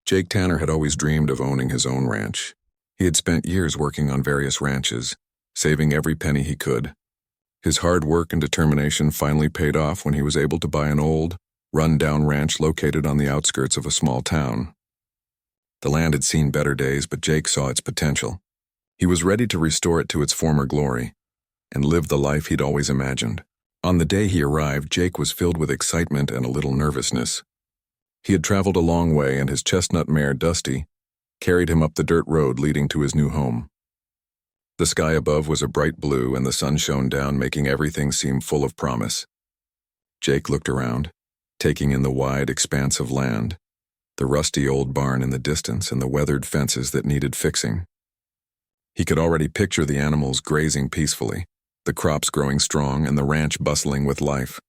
Jake Tanner had always dreamed of owning his own ranch. He had spent years working on various ranches, saving every penny he could. His hard work and determination finally paid off when he was able to buy an old, run-down ranch located on the outskirts of a small town. The land had seen better days, but Jake saw its potential. He was ready to restore it to its former glory and live the life he'd always imagined. On the day he arrived, Jake was filled with excitement and a little nervousness. He had traveled a long way, and his chestnut mare, Dusty, carried him up the dirt road leading to his new home. The sky above was a bright blue, and the sun shone down, making everything seem full of promise. Jake looked around, taking in the wide expanse of land, the rusty old barn in the distance, and the weathered fences that needed fixing. He could already picture the animals grazing peacefully, the crops growing strong, and the ranch bustling with life.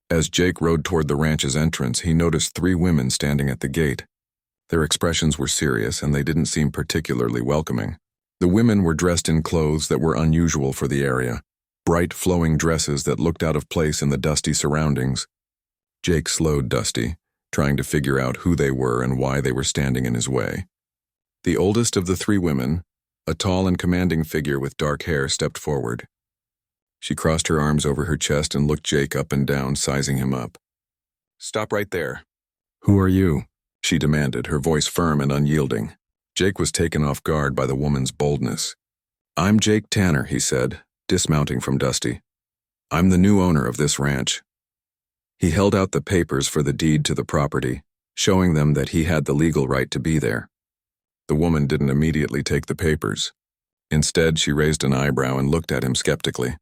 As Jake rode toward the ranch's entrance, he noticed 3 women standing at the gate. Their expressions were serious, and they didn't seem particularly welcoming. The women were dressed in clothes that were unusual for the area, bright, flowing dresses that looked out of place in the dusty surroundings. Jake slowed Dusty, trying to figure out who they were and why they were standing in his way. The oldest of the 3 women, a tall and commanding figure with dark hair, stepped forward. She crossed her arms over her chest and looked Jake up and down, sizing him up. "Stop right there." "Who are you?" she demanded, her voice firm and unyielding. Jake was taken off guard by the woman's boldness. "I'm Jake Tanner," he said, dismounting from Dusty. "I'm the new owner of this ranch." He held out the papers for the deed to the property, showing them that he had the legal right to be there. The woman didn't immediately take the papers. Instead, she raised an eyebrow and looked at him skeptically.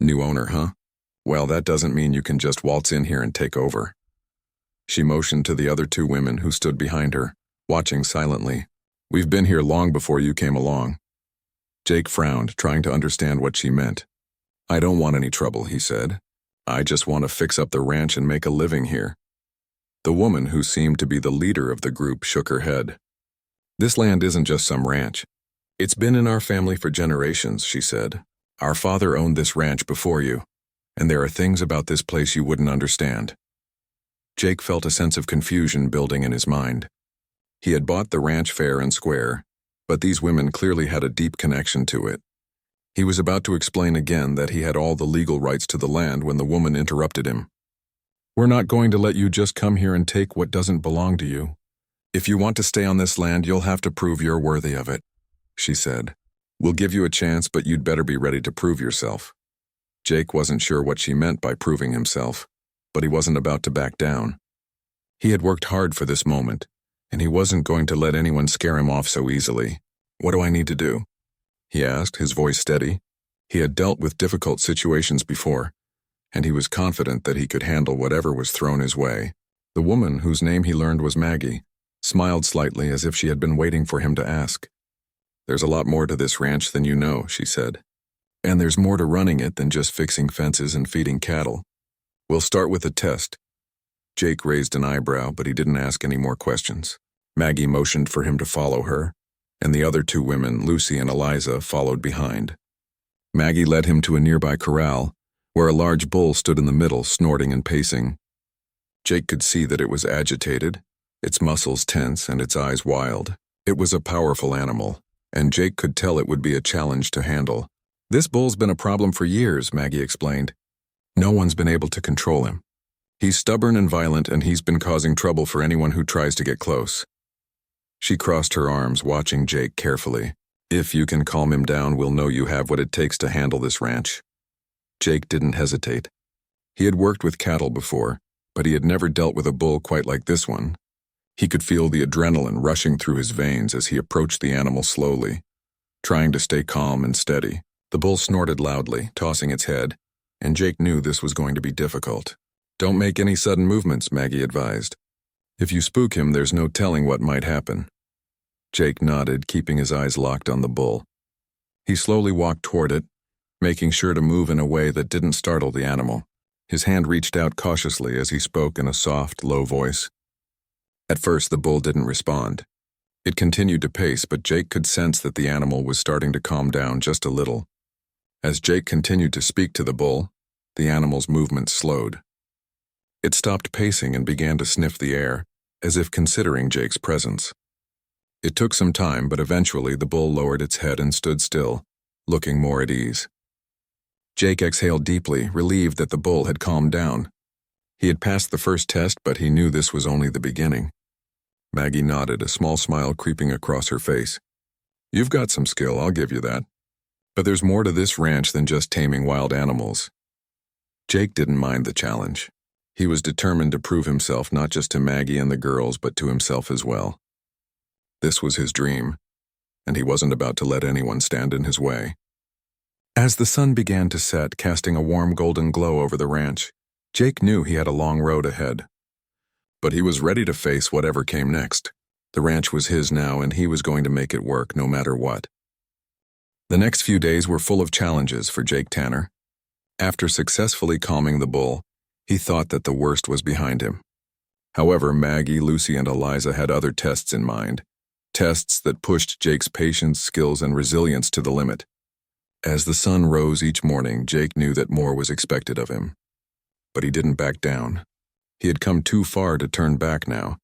"New owner, huh? Well, that doesn't mean you can just waltz in here and take over." She motioned to the other 2 women who stood behind her, watching silently. "We've been here long before you came along." Jake frowned, trying to understand what she meant. "I don't want any trouble," he said. "I just want to fix up the ranch and make a living here." The woman, who seemed to be the leader of the group, shook her head. "This land isn't just some ranch. It's been in our family for generations," she said. "Our father owned this ranch before you, and there are things about this place you wouldn't understand." Jake felt a sense of confusion building in his mind. He had bought the ranch fair and square, but these women clearly had a deep connection to it. He was about to explain again that he had all the legal rights to the land when the woman interrupted him. "We're not going to let you just come here and take what doesn't belong to you. If you want to stay on this land, you'll have to prove you're worthy of it," she said. "We'll give you a chance, but you'd better be ready to prove yourself." Jake wasn't sure what she meant by proving himself, but he wasn't about to back down. He had worked hard for this moment, and he wasn't going to let anyone scare him off so easily. "What do I need to do?" he asked, his voice steady. He had dealt with difficult situations before, and he was confident that he could handle whatever was thrown his way. The woman, whose name he learned was Maggie, smiled slightly as if she had been waiting for him to ask. "There's a lot more to this ranch than you know," she said. "And there's more to running it than just fixing fences and feeding cattle. We'll start with a test." Jake raised an eyebrow, but he didn't ask any more questions. Maggie motioned for him to follow her, and the other 2 women, Lucy and Eliza, followed behind. Maggie led him to a nearby corral, where a large bull stood in the middle, snorting and pacing. Jake could see that it was agitated, its muscles tense and its eyes wild. It was a powerful animal, and Jake could tell it would be a challenge to handle. "This bull's been a problem for years," Maggie explained. "No one's been able to control him. He's stubborn and violent, and he's been causing trouble for anyone who tries to get close." She crossed her arms, watching Jake carefully. "If you can calm him down, we'll know you have what it takes to handle this ranch." Jake didn't hesitate. He had worked with cattle before, but he had never dealt with a bull quite like this one. He could feel the adrenaline rushing through his veins as he approached the animal slowly, trying to stay calm and steady. The bull snorted loudly, tossing its head, and Jake knew this was going to be difficult. "Don't make any sudden movements," Maggie advised. "If you spook him, there's no telling what might happen." Jake nodded, keeping his eyes locked on the bull. He slowly walked toward it, making sure to move in a way that didn't startle the animal. His hand reached out cautiously as he spoke in a soft, low voice. At first, the bull didn't respond. It continued to pace, but Jake could sense that the animal was starting to calm down just a little. As Jake continued to speak to the bull, the animal's movements slowed. It stopped pacing and began to sniff the air, as if considering Jake's presence. It took some time, but eventually the bull lowered its head and stood still, looking more at ease. Jake exhaled deeply, relieved that the bull had calmed down. He had passed the first test, but he knew this was only the beginning. Maggie nodded, a small smile creeping across her face. "You've got some skill, I'll give you that. But there's more to this ranch than just taming wild animals." Jake didn't mind the challenge. He was determined to prove himself not just to Maggie and the girls, but to himself as well. This was his dream, and he wasn't about to let anyone stand in his way. As the sun began to set, casting a warm golden glow over the ranch, Jake knew he had a long road ahead. But he was ready to face whatever came next. The ranch was his now, and he was going to make it work no matter what. The next few days were full of challenges for Jake Tanner. After successfully calming the bull, he thought that the worst was behind him. However, Maggie, Lucy, and Eliza had other tests in mind. Tests that pushed Jake's patience, skills, and resilience to the limit. As the sun rose each morning, Jake knew that more was expected of him. But he didn't back down. He had come too far to turn back now.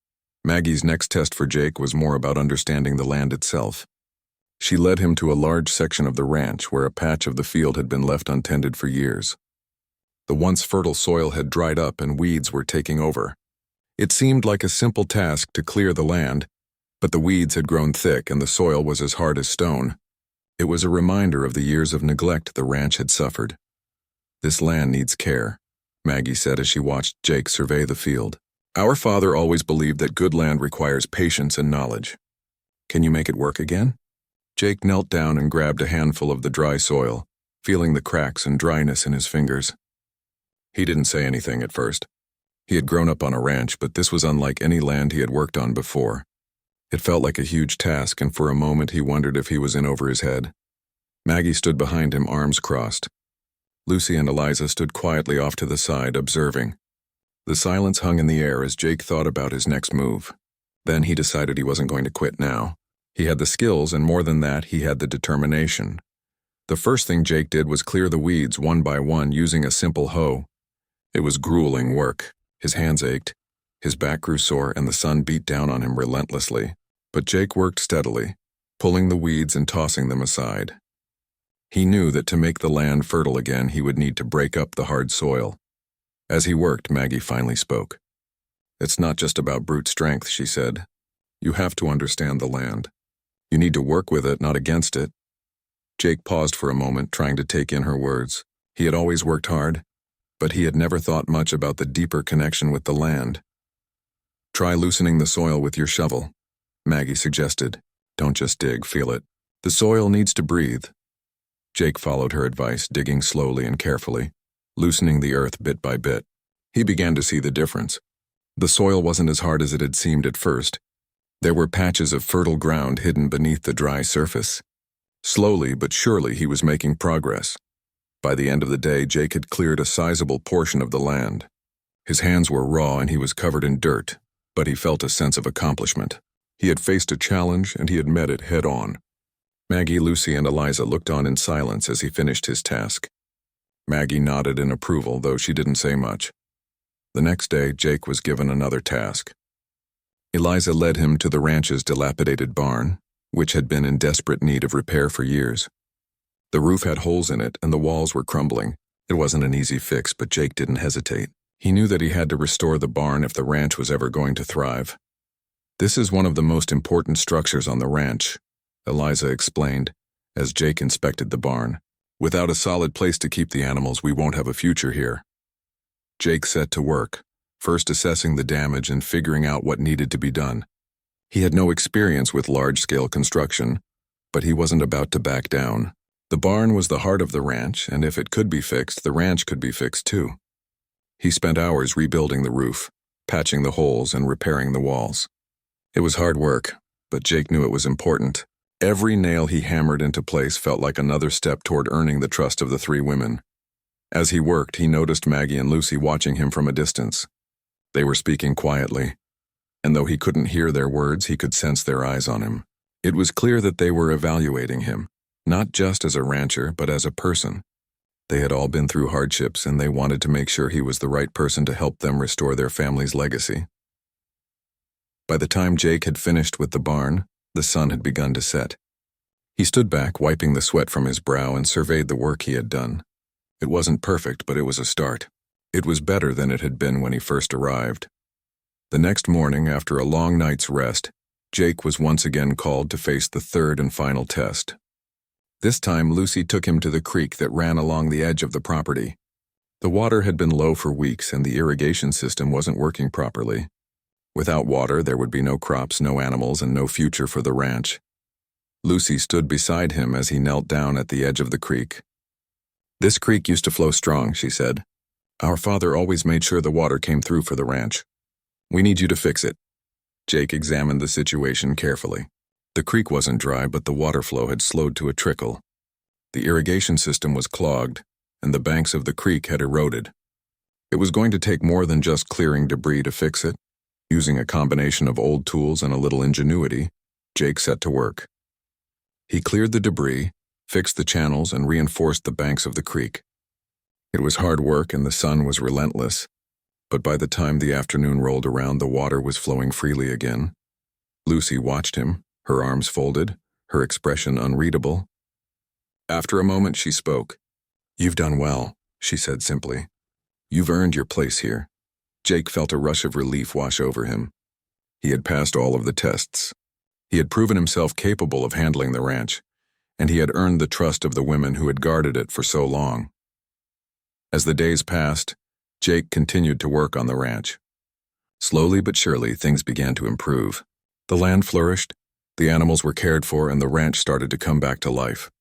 Maggie's next test for Jake was more about understanding the land itself. She led him to a large section of the ranch where a patch of the field had been left untended for years. The once fertile soil had dried up and weeds were taking over. It seemed like a simple task to clear the land, but the weeds had grown thick and the soil was as hard as stone. It was a reminder of the years of neglect the ranch had suffered. "This land needs care," Maggie said as she watched Jake survey the field. "Our father always believed that good land requires patience and knowledge. Can you make it work again?" Jake knelt down and grabbed a handful of the dry soil, feeling the cracks and dryness in his fingers. He didn't say anything at first. He had grown up on a ranch, but this was unlike any land he had worked on before. It felt like a huge task, and for a moment he wondered if he was in over his head. Maggie stood behind him, arms crossed. Lucy and Eliza stood quietly off to the side, observing. The silence hung in the air as Jake thought about his next move. Then he decided he wasn't going to quit now. He had the skills, and more than that, he had the determination. The first thing Jake did was clear the weeds one by one using a simple hoe. It was grueling work. His hands ached. His back grew sore, and the sun beat down on him relentlessly. But Jake worked steadily, pulling the weeds and tossing them aside. He knew that to make the land fertile again, he would need to break up the hard soil. As he worked, Maggie finally spoke. "It's not just about brute strength," she said. "You have to understand the land. You need to work with it, not against it." Jake paused for a moment, trying to take in her words. He had always worked hard, but he had never thought much about the deeper connection with the land. "Try loosening the soil with your shovel," Maggie suggested. "Don't just dig, feel it. The soil needs to breathe." Jake followed her advice, digging slowly and carefully, loosening the earth bit by bit. He began to see the difference. The soil wasn't as hard as it had seemed at first. There were patches of fertile ground hidden beneath the dry surface. Slowly but surely he was making progress. By the end of the day, Jake had cleared a sizable portion of the land. His hands were raw and he was covered in dirt, but he felt a sense of accomplishment. He had faced a challenge and he had met it head on. Maggie, Lucy, and Eliza looked on in silence as he finished his task. Maggie nodded in approval, though she didn't say much. The next day, Jake was given another task. Eliza led him to the ranch's dilapidated barn, which had been in desperate need of repair for years. The roof had holes in it and the walls were crumbling. It wasn't an easy fix, but Jake didn't hesitate. He knew that he had to restore the barn if the ranch was ever going to thrive. "This is one of the most important structures on the ranch," Eliza explained, as Jake inspected the barn. "Without a solid place to keep the animals, we won't have a future here." Jake set to work, first assessing the damage and figuring out what needed to be done. He had no experience with large-scale construction, but he wasn't about to back down. The barn was the heart of the ranch, and if it could be fixed, the ranch could be fixed too. He spent hours rebuilding the roof, patching the holes, and repairing the walls. It was hard work, but Jake knew it was important. Every nail he hammered into place felt like another step toward earning the trust of the three women. As he worked, he noticed Maggie and Lucy watching him from a distance. They were speaking quietly, and though he couldn't hear their words, he could sense their eyes on him. It was clear that they were evaluating him, not just as a rancher, but as a person. They had all been through hardships, and they wanted to make sure he was the right person to help them restore their family's legacy. By the time Jake had finished with the barn, the sun had begun to set. He stood back, wiping the sweat from his brow, and surveyed the work he had done. It wasn't perfect, but it was a start. It was better than it had been when he first arrived. The next morning, after a long night's rest, Jake was once again called to face the third and final test. This time, Lucy took him to the creek that ran along the edge of the property. The water had been low for weeks, and the irrigation system wasn't working properly. Without water, there would be no crops, no animals, and no future for the ranch. Lucy stood beside him as he knelt down at the edge of the creek. "This creek used to flow strong," she said. "Our father always made sure the water came through for the ranch. We need you to fix it." Jake examined the situation carefully. The creek wasn't dry, but the water flow had slowed to a trickle. The irrigation system was clogged, and the banks of the creek had eroded. It was going to take more than just clearing debris to fix it. Using a combination of old tools and a little ingenuity, Jake set to work. He cleared the debris, fixed the channels, and reinforced the banks of the creek. It was hard work and the sun was relentless, but by the time the afternoon rolled around, the water was flowing freely again. Lucy watched him, her arms folded, her expression unreadable. After a moment, she spoke. "You've done well," she said simply. "You've earned your place here." Jake felt a rush of relief wash over him. He had passed all of the tests. He had proven himself capable of handling the ranch, and he had earned the trust of the women who had guarded it for so long. As the days passed, Jake continued to work on the ranch. Slowly but surely, things began to improve. The land flourished, the animals were cared for, and the ranch started to come back to life.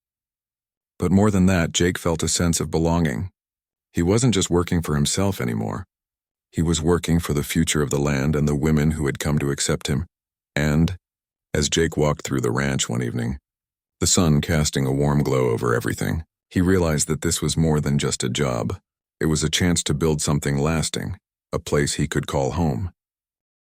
But more than that, Jake felt a sense of belonging. He wasn't just working for himself anymore. He was working for the future of the land and the women who had come to accept him. And, as Jake walked through the ranch one evening, the sun casting a warm glow over everything, he realized that this was more than just a job. It was a chance to build something lasting, a place he could call home.